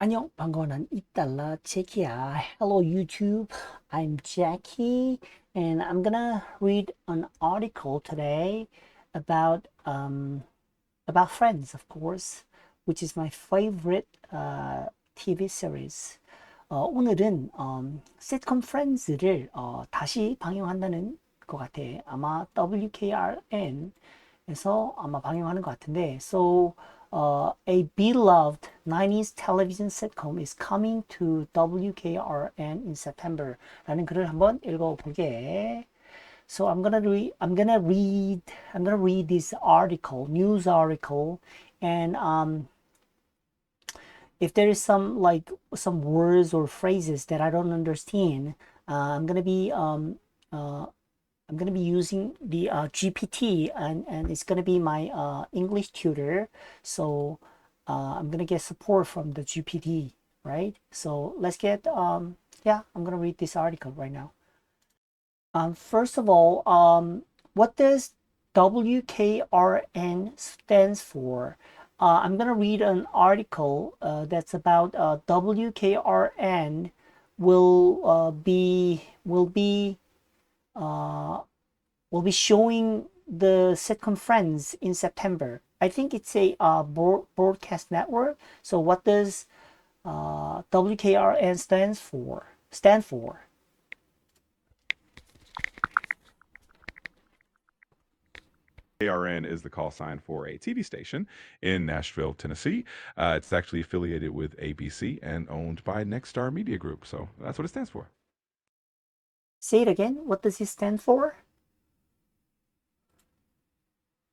안녕, 반가워. 난 이딸라 제키야. Hello, YouTube. I'm Jackie, and I'm gonna read an article today about Friends, of course, which is my favorite TV series. 오늘은 sitcom Friends를 다시 방영한다는 것 같아. 아마 WKRN에서 아마 방영하는 것 같은데, a beloved 90s television sitcom is coming to WKRN in September. 라는 글을 한번 읽어보게. So I'm gonna read this article, news article, and if there is some words or phrases that I don't understand, I'm gonna be using the GPT, and it's gonna be my English tutor. So I'm gonna get support from the GPT, right? So let's get yeah, I'm gonna read this article right now. First of all, what does WKRN stands for? I'm gonna read an article that's about WKRN will be showing the sitcom Friends in September. I think it's a broadcast network. So what does WKRN Stand for? ARN is the call sign for a TV station in Nashville, Tennessee. It's actually affiliated with ABC and owned by Nexstar Media Group. So that's what it stands for. Say it again. What does it stand for?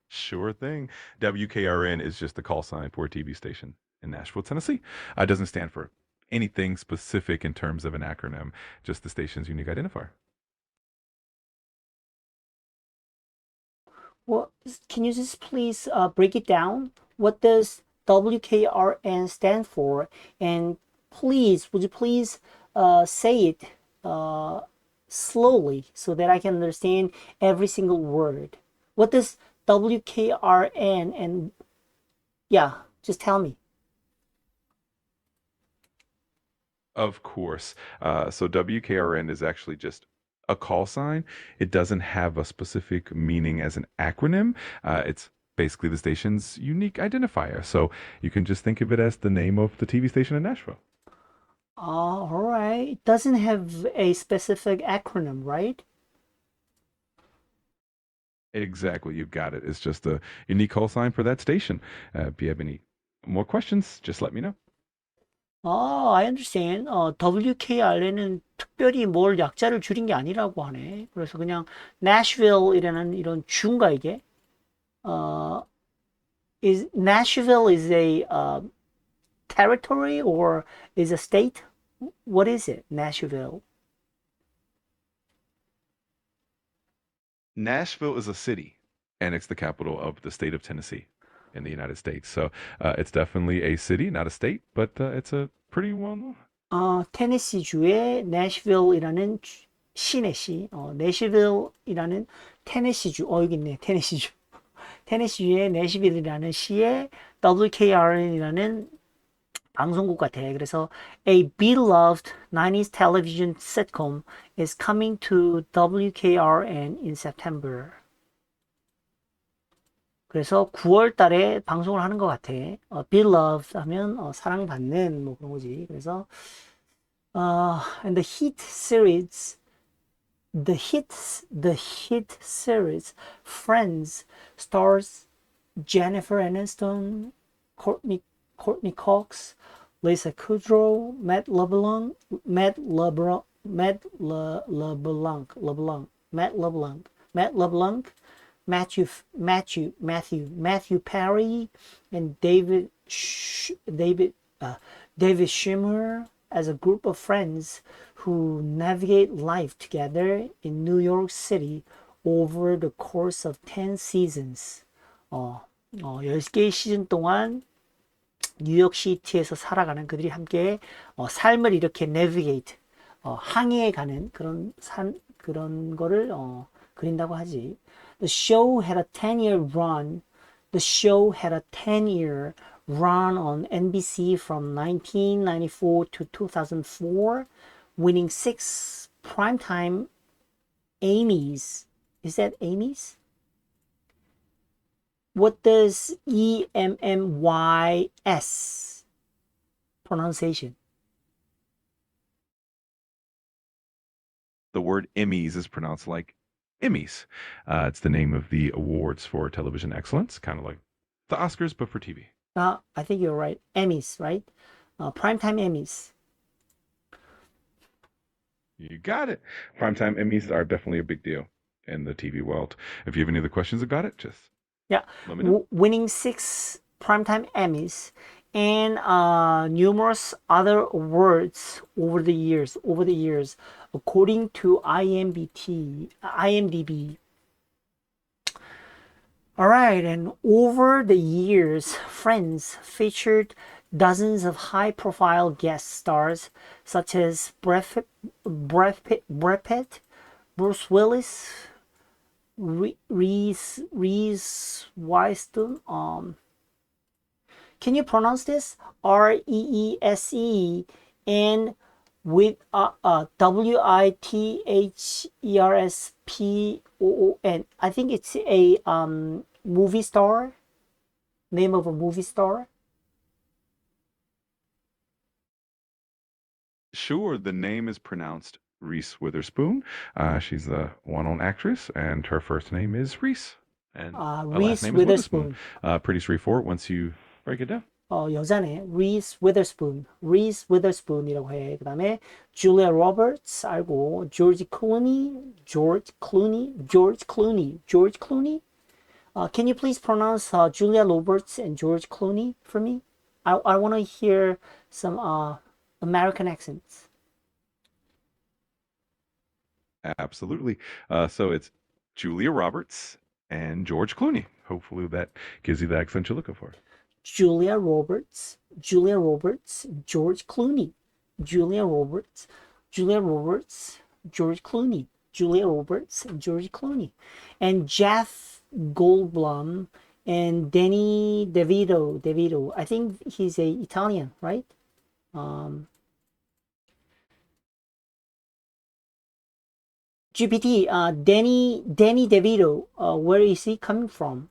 Sure thing. WKRN is just the call sign for a TV station in Nashville, Tennessee. It doesn't stand for anything specific in terms of an acronym, just the station's unique identifier. Well, can you just please break it down? What does WKRN stand for? And would you please say it slowly so that I can understand every single word? What does WKRN and yeah, just tell me. Of course. So WKRN is actually just a call sign. It doesn't have a specific meaning as an acronym. It's basically the station's unique identifier. So you can just think of it as the name of the TV station in Nashville. All right. It doesn't have a specific acronym, right? Exactly. You got it. It's just a unique call sign for that station. If you have any more questions, just let me know. I understand. WKRN은 특별히 뭘 약자를 줄인 게 아니라고 하네. 그래서 그냥 Nashville이라는 이런 주인가 이게? Is Nashville is a territory or is a state? What is it, Nashville? Nashville is a city, and it's the capital of the state of Tennessee in the United States. So it's definitely a city, not a state, but it's a pretty well known. 테네시주의 내시빌이라는 시내 시, 내시빌이라는 테네시주, 여기 있네, 테네시주. 테네시주의 내시빌이라는 시에 WKRN이라는 방송국 같아. 그래서 a beloved 90s television sitcom is coming to WKRN in September. 그래서 9월 달에 방송을 하는 것 같아. beloved 하면 사랑받는 뭐 그런 거지. 그래서 and the hit series Friends stars Jennifer Aniston, Courtney Cox, Lisa Kudrow, Matt LeBlanc, Matthew Perry, and David Schwimmer as a group of friends who navigate life together in New York City over the course of 10 seasons. 10개의 시즌 동안 뉴욕시티에서 살아가는 그들이 함께 삶을 이렇게 navigate, 항해해 가는 그런 거를 그린다고 하지. The show had a 10-year run on NBC from 1994 to 2004, winning 6 primetime Emmys. Is that Emmys? What does EMMYS pronunciation? The word Emmys is pronounced like Emmys. It's the name of the awards for television excellence, kind of like the Oscars, but for TV. I think you're right. Emmys, right? Primetime Emmys. You got it. Primetime Emmys are definitely a big deal in the TV world. If you have any other questions about it, just Yeah, let me know. winning 6 primetime Emmys and numerous other awards over the years. According to IMDb. All right, and over the years, Friends featured dozens of high-profile guest stars such as Brad Pitt, Bruce Willis, Reese Winston. Can you pronounce this? Reese and with Witherspon. I think it's a movie star. Name of a movie star. Sure, the name is pronounced Reese Witherspoon. She's the one-on actress, and her first name is Reese, and her last Reese name is Witherspoon. Witherspoon. Pretty straightforward once you break it down. 여자네. Reese Witherspoon이라고 해. 그 다음에 Julia Roberts 알고, George Clooney. Can you please pronounce Julia Roberts and George Clooney for me? I want to hear some American accents. Absolutely. So it's Julia Roberts and George Clooney. Hopefully that gives you the accent you're looking for. Julia Roberts, George Clooney. Julia Roberts, George Clooney. Julia Roberts and George Clooney. And Jeff Goldblum and Danny DeVito. I think he's a Italian, right? GPT, Danny DeVito, where is he coming from?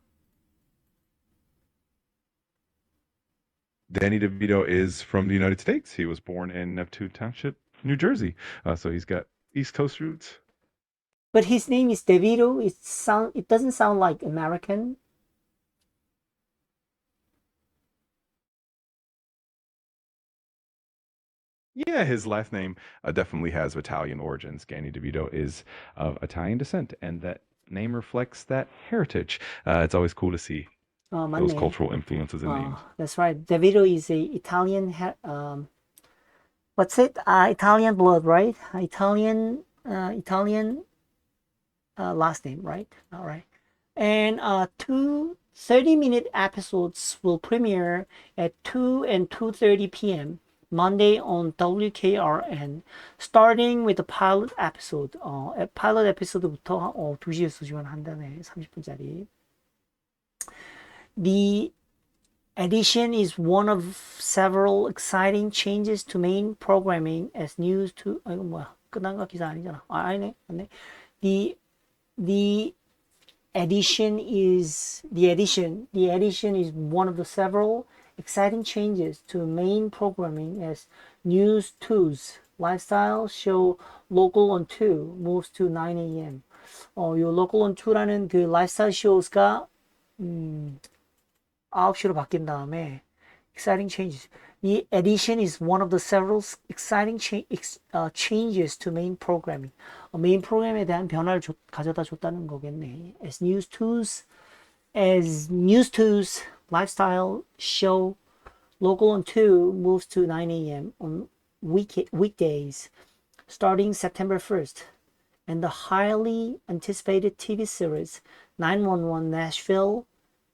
Danny DeVito is from the United States. He was born in Neptune Township, New Jersey. So he's got East Coast roots. But his name is DeVito. It doesn't sound like American. Yeah, his last name definitely has Italian origins. Danny DeVito is of Italian descent, and that name reflects that heritage. It's always cool to see those 맞네. cultural influences in names. That's right. DeVito is a Italian. What's it? Italian blood, right? Italian last name, right? All right. And 30-minute episodes will premiere at 2 and 2:30 p.m. Monday on WKRN, starting with the pilot episode. pilot episode부터 2시에서 지원한다네. 30분짜리. The edition is one of several exciting changes to main programming as news to. 이거 뭐야? 끝난 거 기사 아니잖아. 아니네. 맞네. The edition is one of the several exciting changes to main programming as News 2's lifestyle show Local on 2 moves to 9 a.m. 요 Local on 2라는 그 lifestyle shows가 9시로 바뀐 다음에 exciting changes. The edition is one of the several exciting changes to main programming. 메인 프로그램에 대한 변화를 가져다 줬다는 거겠네. As News 2's lifestyle show Local on 2 moves to 9 a.m. on weekdays starting September 1st. And the highly anticipated TV series 911 Nashville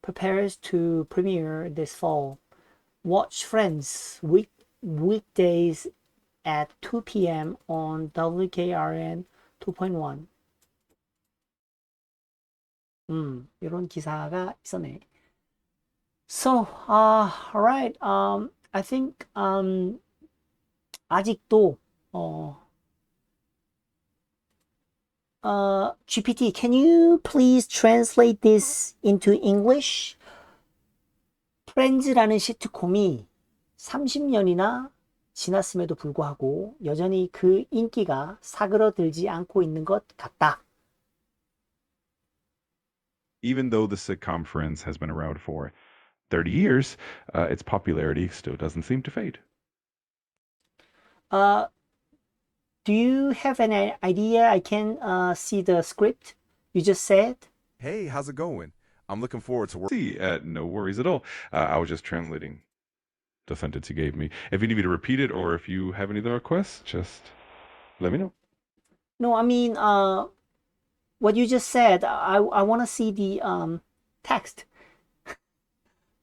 prepares to premiere this fall. Watch Friends weekdays at 2 p.m. on WKRN 2.1. 이런 기사가 있었네. So, all right. I think 아직도 GPT, can you please translate this into English? 프렌즈라는 시트콤이 30년이나 지났음에도 불구하고 여전히 그 인기가 사그러들지 않고 있는 것 같다. Even though the sitcom Friends has been around for 30 years, its popularity still doesn't seem to fade. Uh, do you have an idea? I can see the script you just said. Hey, how's it going? I'm looking forward to work. See, no worries at all. I was just translating the sentence you gave me. If you need me to repeat it or if you have any other requests, just let me know. No, I mean, what you just said, I want to see the text.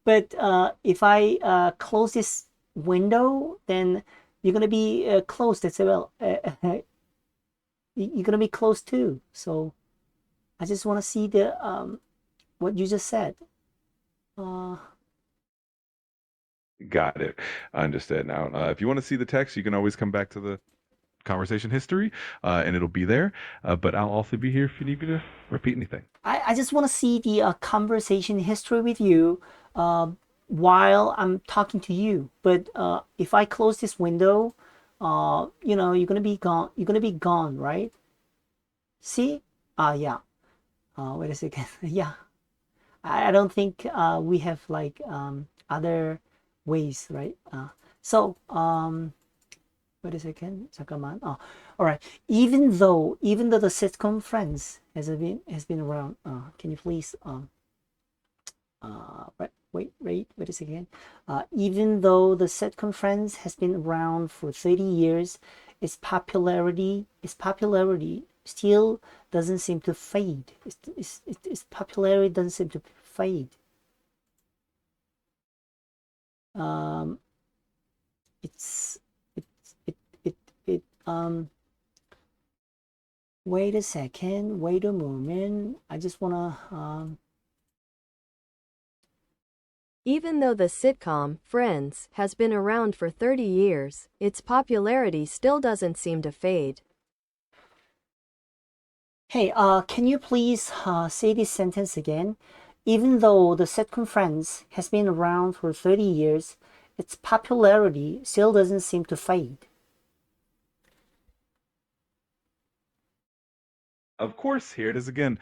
But if I close this window, then you're going to be closed as well. You're going to be closed too. So I just want to see the what you just said. Got it. I understand now. If you want to see the text, you can always come back to the conversation history, and it'll be there. But I'll also be here if you need me to repeat anything. I just want to see the conversation history with you while I'm talking to you. But if I close this window, you're gonna be gone. You're gonna be gone, right? See? Yeah. Wait a second. Yeah. I don't think we have like other ways, right? Wait a second. 잠깐만. All right. Even though the sitcom Friends has been around, can you please wait a second. Even though the sitcom Friends has been around for 30 years, its popularity still doesn't seem to fade. Its popularity doesn't seem to fade. Um, it's wait a second, wait a moment. I just wanna Even though the sitcom Friends has been around for 30 years, its popularity still doesn't seem to fade. Hey, can you please say this sentence again? Even though the sitcom Friends has been around for 30 years, its popularity still doesn't seem to fade. Of course, here it is again.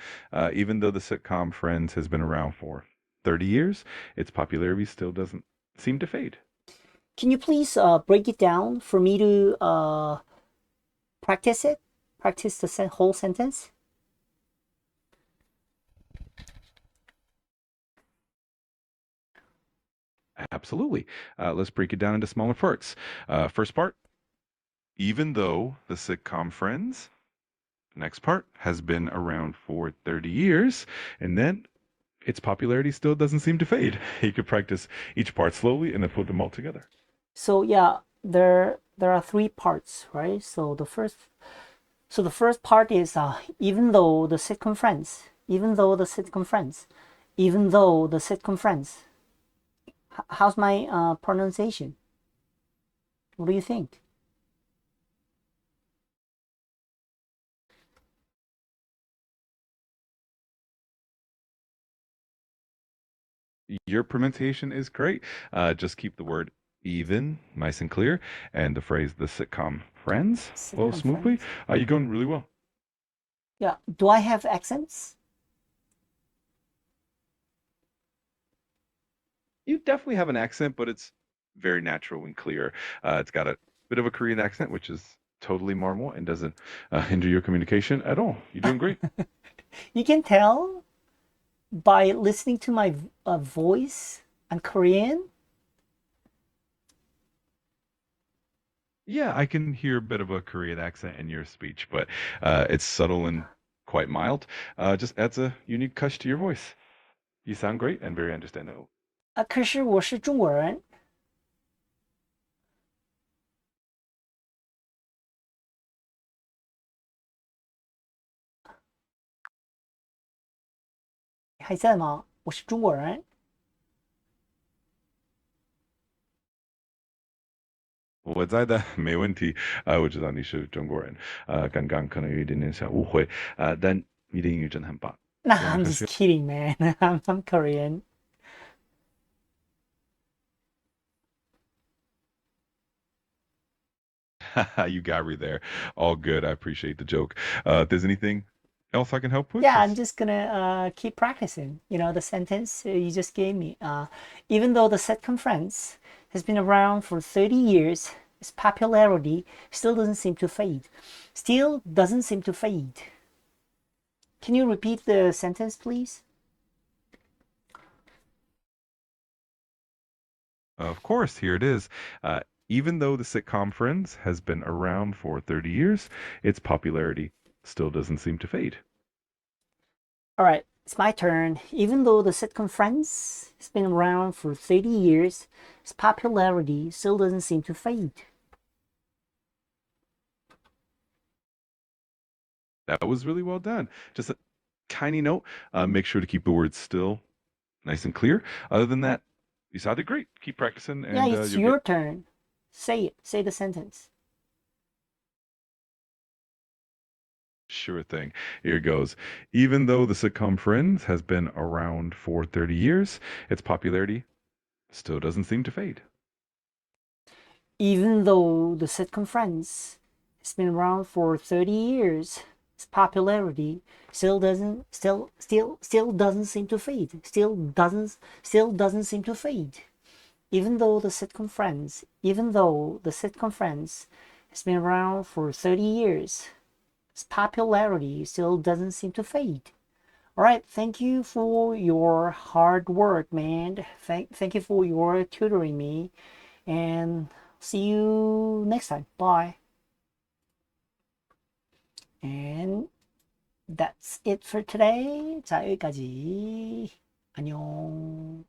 Even though the sitcom Friends has been around for 30 years, its popularity still doesn't seem to fade. Can you please break it down for me to practice it? Practice the whole sentence? Absolutely. Let's break it down into smaller parts. First part, even though the sitcom Friends, next part, has been around for 30 years, and then its popularity still doesn't seem to fade. You could practice each part slowly and then put them all together. So yeah, there are three parts, right? So the first part is even though the sitcom Friends, even though the sitcom Friends, even though the sitcom Friends. How's my pronunciation? What do you think? Your pronunciation is great. Just keep the word even nice and clear, and the phrase the sitcom Friends flow Sitcom smoothly. Friends. You're going really well. Yeah. Do I have accents? You definitely have an accent, but it's very natural and clear. It's got a bit of a Korean accent, which is totally normal and doesn't hinder your communication at all. You're doing great. You can tell by listening to my voice. I'm Korean. Yeah, I can hear a bit of a Korean accent in your speech, but it's subtle and quite mild. Just adds a unique touch to your voice. You sound great and very understandable. 可是我是中国人。还在吗？我是中国人。我在的没问题我知道你是中国人刚刚可能有一点点小误会但你的英语真的很棒 Nah, 我们 I'm 还 just 是 kidding, man. I'm Korean. you got me there all good I appreciate the joke if there's anything else I can help with Yeah, I'm just gonna keep practicing. You know, the sentence you just gave me. Even though the sitcom Friends has been around for 30 years, its popularity still doesn't seem to fade. Still doesn't seem to fade. Can you repeat the sentence, please? Of course, here it is. Even though the sitcom Friends has been around for 30 years, its popularity still doesn't seem to fade. All right, it's my turn. Even though the sitcom Friends has been around for 30 years, its popularity still doesn't seem to fade. That was really well done. Just a tiny note make sure to keep the words still nice and clear. Other than that, you sounded great. Keep practicing, Yeah, and it's you'll your get turn. Say it. Say the sentence. sure thing. Here it goes. Even though the sitcom Friends has been around for 30 years, its popularity still doesn't seem to fade. Even though the sitcom Friends has been around for 30 years, its popularity still doesn't seem to fade. Still doesn't seem to fade. Even though the sitcom Friends has been around for 30 years, its popularity still doesn't seem to fade. All right, thank you for your hard work, man. Thank you for your tutoring me, and see you next time. Bye. And that's it for today. 자, 여기까지. 안녕.